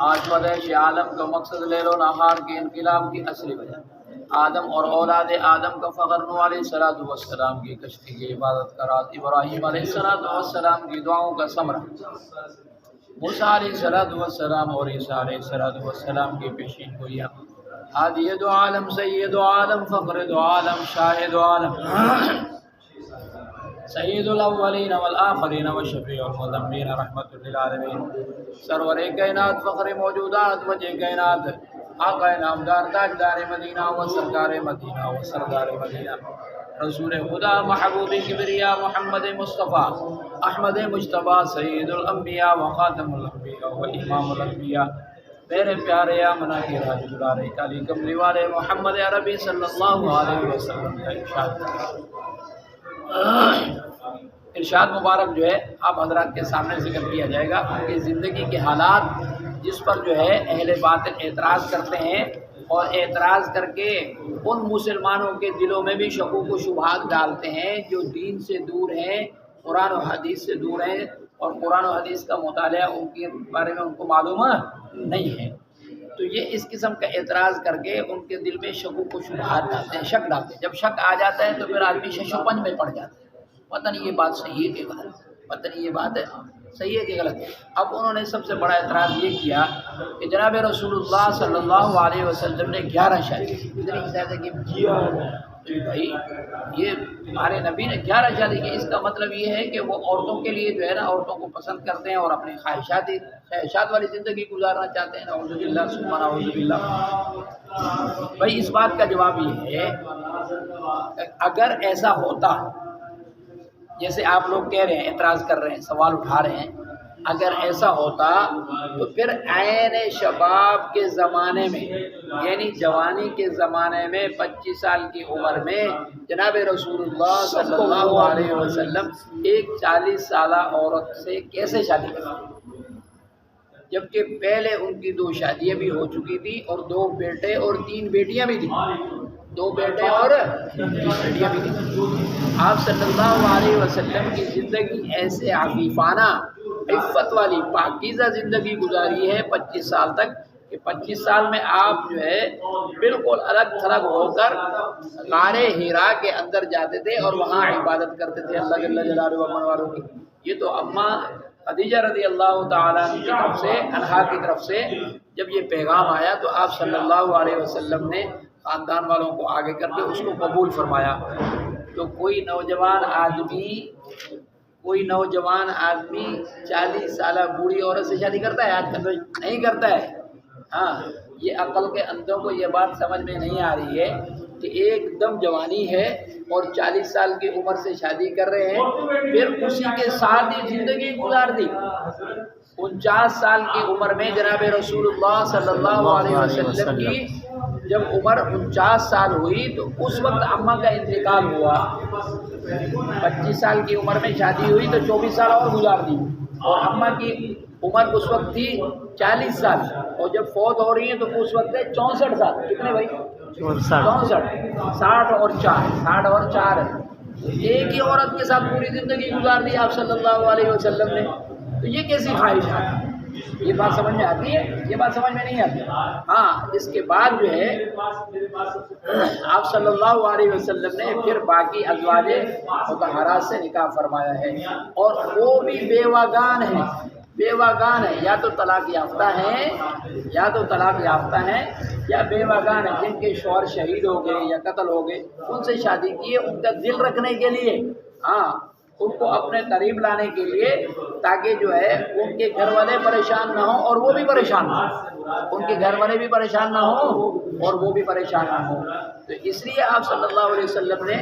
آج پیدائش عالم کا مقصد لیل و نہار کے انقلاب کی اصلی وجہ آدم اور اولاد آدم کا فخر نوح علیہ السلام کی کشتی کی عبادت کا راز ابراہیم علیہ السلام کی دعاؤں کا ثمرہ موسیٰ علیہ السلام اور عیسیٰ علیہ السلام کی پیشین گوئیاں ہادی دو عالم سید عالم فخر دو عالم شاہد عالم سید الاولین والآخرین والشفیع المذنبین رحمت للعالمین سرور کائنات فخر موجودات وجہ کائنات آقا نامدار تاجدار مدینہ و سرکار مدینہ و سردار مدینہ رسول خدا محبوب کبریا محمد مصطفیٰ احمد مجتبیٰ سید الانبیاء و خاتم الانبیاء و امام الانبیاء میرے پیارے آمنہ کے راج دلارے کالی کملی والے محمد عربی صلی اللہ علیہ وسلم کا ارشاد مبارک جو ہے آپ حضرات کے سامنے ذکر کیا جائے گا ان کی زندگی کے حالات جس پر جو ہے اہل باطل اعتراض کرتے ہیں اور اعتراض کر کے ان مسلمانوں کے دلوں میں بھی شکوک و شبہات ڈالتے ہیں جو دین سے دور ہیں قرآن و حدیث سے دور ہیں اور قرآن و حدیث کا مطالعہ ان کے بارے میں ان کو معلوم نہیں ہے تو یہ اس قسم کا اعتراض کر کے ان کے دل میں شکوک و شبہات ڈالتے ہیں شک ڈالتے ہیں جب شک آ جاتا ہے تو پھر آدمی شش و پنج میں پڑ جاتا ہے پتہ نہیں یہ بات صحیح ہے کہ غلط پتہ نہیں یہ بات ہے صحیح ہے کہ غلط ہے اب انہوں نے سب سے بڑا اعتراض یہ کیا کہ جناب رسول اللہ صلی اللہ علیہ وسلم نے 11 شادی کی کتنی شادی کی تو بھائی یہ ہمارے نبی نے 11 شادی کی اس کا مطلب یہ ہے کہ وہ عورتوں کے لیے جو ہے نا عورتوں کو پسند کرتے ہیں اور اپنی خواہشات والی زندگی گزارنا چاہتے ہیں نعوذ باللہ ثم نعوذ باللہ بھائی اس بات کا جواب یہ ہے اگر ایسا ہوتا جیسے آپ لوگ کہہ رہے ہیں اعتراض کر رہے ہیں سوال اٹھا رہے ہیں اگر ایسا ہوتا تو پھر عین شباب کے زمانے میں یعنی جوانی کے زمانے میں 25 سال کی عمر میں جناب رسول اللہ صلی اللہ علیہ وسلم ایک 40 سالہ عورت سے کیسے شادی کرتے جبکہ پہلے ان کی 2 شادیاں بھی ہو چکی تھی اور 2 بیٹے اور 3 بیٹیاں بھی تھیں 2 بیٹے اور 3 بیٹیاں بھی تھیں آپ صلی اللہ علیہ وسلم کی زندگی ایسے عفیفانہ عفت والی پاکیزہ زندگی گزاری ہے 25 سال تک کہ 25 سال میں آپ جو ہے بالکل الگ تھلگ ہو کر غار حرا کے اندر جاتے تھے اور وہاں عبادت کرتے تھے اللہ جل جلالہ و والوں کی یہ تو اماں خدیجہ رضی اللہ تعالیٰ کی طرف سے انہا کی طرف سے جب یہ پیغام آیا تو آپ صلی اللہ علیہ وسلم نے خاندان والوں کو آگے کر کے اس کو قبول فرمایا تو کوئی نوجوان آدمی 40 سالہ بوڑھی عورت سے شادی کرتا ہے آج کل تو نہیں کرتا ہے ہاں یہ عقل کے اندھوں کو یہ بات سمجھ میں نہیں آ رہی ہے کہ ایک دم جوانی ہے اور 40 سال کی عمر سے شادی کر رہے ہیں پھر اسی کے ساتھ ہی زندگی گزار دی 49 سال کی عمر میں جناب رسول اللہ صلی اللہ علیہ وسلم کی جب عمر 49 سال ہوئی تو اس وقت اماں کا انتقال ہوا 25 سال کی عمر میں شادی ہوئی تو 24 سال اور گزار دی اور اماں کی عمر اس وقت تھی 40 سال اور جب فوت ہو رہی ہیں تو اس وقت ہے 64 سال کتنے بھائی 64 60 اور 4 ایک ہی عورت کے ساتھ پوری زندگی گزار دی آپ صلی اللہ علیہ وسلم نے تو یہ کیسی خواہشات ہے یہ بات سمجھ میں آتی ہے یہ بات سمجھ میں نہیں آتی ہاں اس کے بعد جو ہے آپ صلی اللہ علیہ وسلم نے پھر باقی ازواج مطہرات سے نکاح فرمایا ہے اور وہ بھی بیوگان ہیں یا تو طلاق یافتہ ہیں یا بیوگان ہیں جن کے شوہر شہید ہو گئے یا قتل ہو گئے ان سے شادی کیے ان کا دل رکھنے کے لیے ہاں ان کو اپنے قریب لانے کے لیے تاکہ جو ہے ان کے گھر والے پریشان نہ ہوں اور وہ بھی پریشان نہ ہوں ان کے گھر والے بھی پریشان نہ ہوں اور وہ بھی پریشان نہ ہوں تو اس لیے آپ صلی اللہ علیہ وسلم نے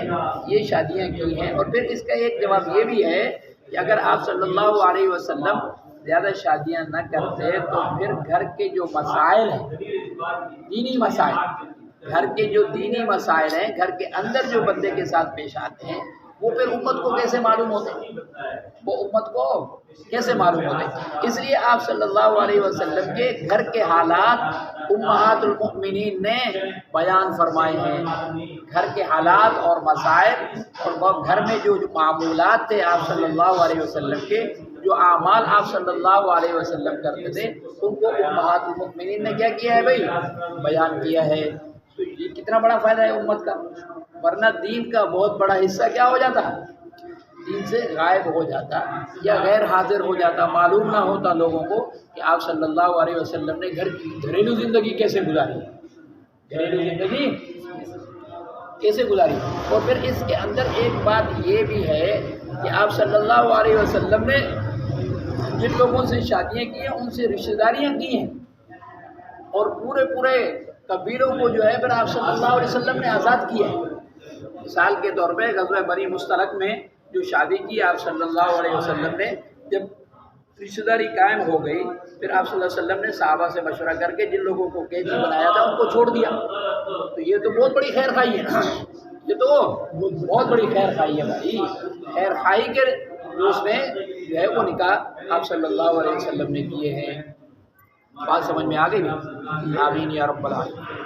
یہ شادیاں کی ہیں اور پھر اس کا ایک جواب یہ بھی ہے کہ اگر آپ صلی اللہ علیہ وسلم زیادہ شادیاں نہ کرتے تو پھر گھر کے جو مسائل ہیں دینی مسائل گھر کے جو دینی مسائل ہیں گھر کے اندر جو بندے کے ساتھ پیش آتے ہیں وہ پھر امت کو کیسے معلوم ہوتے اس لیے آپ صلی اللہ علیہ وسلم کے گھر کے حالات امہات المؤمنین نے بیان فرمائے ہیں گھر کے حالات اور مسائل اور گھر میں جو معمولات تھے آپ صلی اللہ علیہ وسلم کے جو اعمال آپ صلی اللہ علیہ وسلم کرتے تھے ان کو امہات المؤمنین نے کیا کیا ہے بھائی، بیان کیا ہے۔ تو یہ کتنا بڑا فائدہ ہے امت کا، ورنہ دین کا بہت بڑا حصہ کیا ہو جاتا، دین سے غائب ہو جاتا یا غیر حاضر ہو جاتا، معلوم نہ ہوتا لوگوں کو کہ آپ صلی اللہ علیہ وسلم نے گھریلو زندگی کیسے گزاری، گھریلو زندگی کیسے گزاری۔ اور پھر اس کے اندر ایک بات یہ بھی ہے کہ آپ صلی اللہ علیہ وسلم نے جن لوگوں سے شادیاں کی ہیں ان سے رشتہ داریاں کی ہیں، اور پورے قبیلوں کو جو ہے پھر آپ صلی اللہ علیہ وسلم نے آزاد کیا ہے۔ مثال کے طور پہ غزوہ بنی مستلق میں جو شادی کی آپ صلی اللہ علیہ وسلم نے، جب رشتہ داری قائم ہو گئی پھر آپ صلی اللہ علیہ وسلم نے صحابہ سے مشورہ کر کے جن لوگوں کو قیدی بنایا تھا ان کو چھوڑ دیا۔ تو یہ تو بہت بڑی خیر خواہی ہے نا، یہ تو بہت بڑی خیر خواہی ہے بھائی۔ خیر خواہی کے روز میں جو ہے وہ نکاح آپ صلی اللہ علیہ وسلم نے کیے ہیں۔ بات سمجھ میں آ گئی بھی؟ آمین یا رب العالمین۔